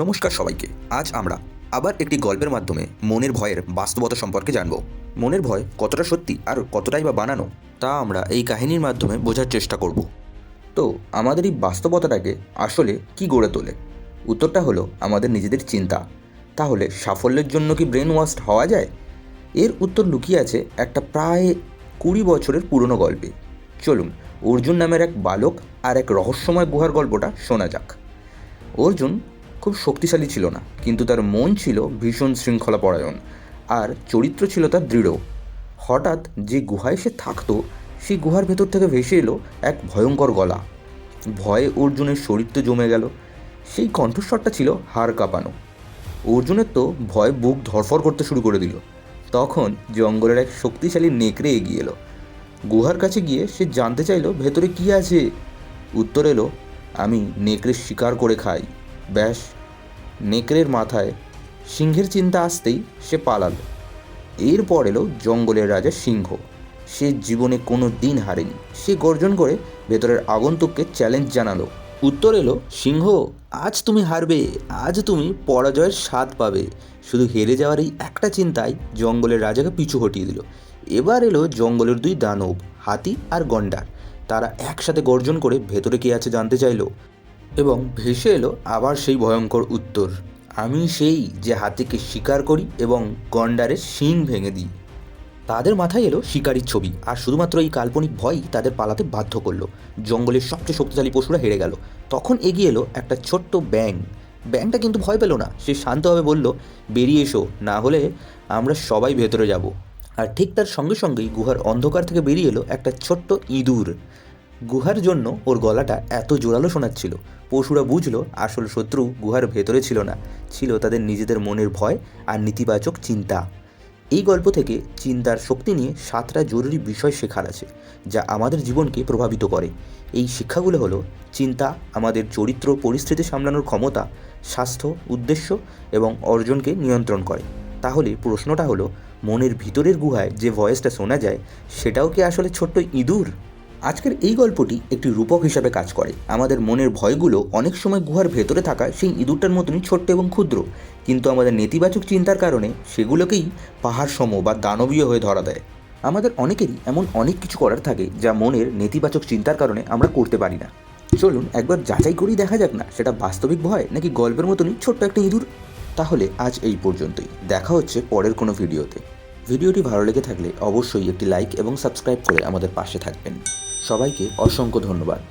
নমস্কার সবাইকে। আজ আমরা আবার একটি গল্পের মাধ্যমে মনের ভয়ের বাস্তবতা সম্পর্কে জানব। মনের ভয় কতটা সত্যি আর কতটাই বা বানানো, তা আমরা এই কাহিনীর মাধ্যমে বোঝার চেষ্টা করব। তো আমাদের এই বাস্তবতাটাকে আসলে কি গড়ে তোলে? উত্তরটা হলো আমাদের নিজেদের চিন্তা। তাহলে সাফল্যের জন্য কি ব্রেন ওয়াশড হওয়া যায়? এর উত্তর লুকিয়ে আছে একটা প্রায় 20 বছরের পুরনো গল্পে। চলুন অর্জুন নামের এক বালক আর এক রহস্যময় গুহার গল্পটা শোনা যাক। অর্জুন খুব শক্তিশালী ছিল না, কিন্তু তার মন ছিল ভীষণ শৃঙ্খলাপরায়ণ আর চরিত্র ছিল তার দৃঢ়। হঠাৎ যে গুহায় সে থাকতো, সেই গুহার ভেতর থেকে ভেসে এলো এক ভয়ঙ্কর গলা। ভয়ে অর্জুনের শরীরটা জমে গেল। সেই কণ্ঠস্বরটা ছিল হাড় কাঁপানো। অর্জুনের তো ভয় বুক ধড়ফড় করতে শুরু করে দিল। তখন জঙ্গলের এক শক্তিশালী নেকড়ে এগিয়ে এলো। গুহার কাছে গিয়ে সে জানতে চাইলো ভেতরে কী আছে। উত্তর এলো, আমি নেকড়ে শিকার করে খাই। ব্যাস, নেকড়ের মাথায় সিংহের চিন্তা আসতেই সে পালালো। এরপর এলো জঙ্গলের রাজা সিংহ। সে জীবনে কোনো দিন হারেনি। সে গর্জন করে ভেতরের আগন্তুককে চ্যালেঞ্জ জানালো। উত্তর এলো, সিংহ, আজ তুমি হারবে, আজ তুমি পরাজয়ের স্বাদ পাবে। শুধু হেরে যাওয়ার এই একটা চিন্তায় জঙ্গলের রাজাকে পিছু হটিয়ে দিল। এবার এলো জঙ্গলের দুই দানব, হাতি আর গন্ডার। তারা একসাথে গর্জন করে ভেতরে কে আছে জানতে চাইলো। এবং ভেসে এলো আবার সেই ভয়ঙ্কর উত্তর, আমি সেই যে হাতিকে শিকার করি এবং গন্ডারের শিং ভেঙে দিই। তাদের মাথায় এলো শিকারির ছবি, আর শুধুমাত্র এই কাল্পনিক ভয়ই তাদের পালাতে বাধ্য করলো। জঙ্গলের সবচেয়ে শক্তিশালী পশুরা হেরে গেল। তখন এগিয়ে এলো একটা ছোট্ট ব্যাঙ। ব্যাঙটা কিন্তু ভয় পেল না। সে শান্তভাবে বলল, বেরিয়ে এসো, না হলে আমরা সবাই ভেতরে যাব। আর ঠিক তার সঙ্গে সঙ্গেই গুহার অন্ধকার থেকে বেরিয়ে এলো একটা ছোট্ট ইঁদুর। গুহার জন্য ওর গলাটা এত জোরালো শোনাচ্ছিল। পশুরা বুঝলো আসল শত্রু গুহার ভেতরে ছিল না, ছিল তাদের নিজেদের মনের ভয় আর নেতিবাচক চিন্তা। এই গল্প থেকে চিন্তার শক্তি নিয়ে 7টা জরুরি বিষয় শেখার আছে, যা আমাদের জীবনকে প্রভাবিত করে। এই শিক্ষাগুলো হলো, চিন্তা আমাদের চরিত্র পরিস্থিতি সামলানোর ক্ষমতা, স্বাস্থ্য, উদ্দেশ্য এবং অর্জনকে নিয়ন্ত্রণ করে। তাহলে প্রশ্নটা হলো, মনের ভিতরের গুহায় যে ভয়েসটা শোনা যায়, সেটাও কি আসলে ছোট্ট ইঁদুর? আজকের এই গল্পটি একটি রূপক হিসাবে কাজ করে। আমাদের মনের ভয়গুলো অনেক সময় গুহার ভেতরে থাকা সেই ইঁদুরটার মতনই ছোট্ট এবং ক্ষুদ্র, কিন্তু আমাদের নেতিবাচক চিন্তার কারণে সেগুলোকেই পাহাড় সম বা দানবীয় হয়ে ধরা দেয়। আমাদের অনেকেরই এমন অনেক কিছু করার থাকে যা মনের নেতিবাচক চিন্তার কারণে আমরা করতে পারি না। চলুন একবার যাচাই করেই দেখা যাক না, সেটা বাস্তবিক ভয় নাকি গল্পের মতনই ছোট্ট একটা ইঁদুর। তাহলে আজ এই পর্যন্তই। দেখা হচ্ছে পরের কোনো ভিডিওতে। ভিডিওটি ভালো লেগে থাকলে অবশ্যই একটি লাইক এবং সাবস্ক্রাইব করে আমাদের পাশে থাকবেন। সবাইকে অসংখ্য ধন্যবাদ।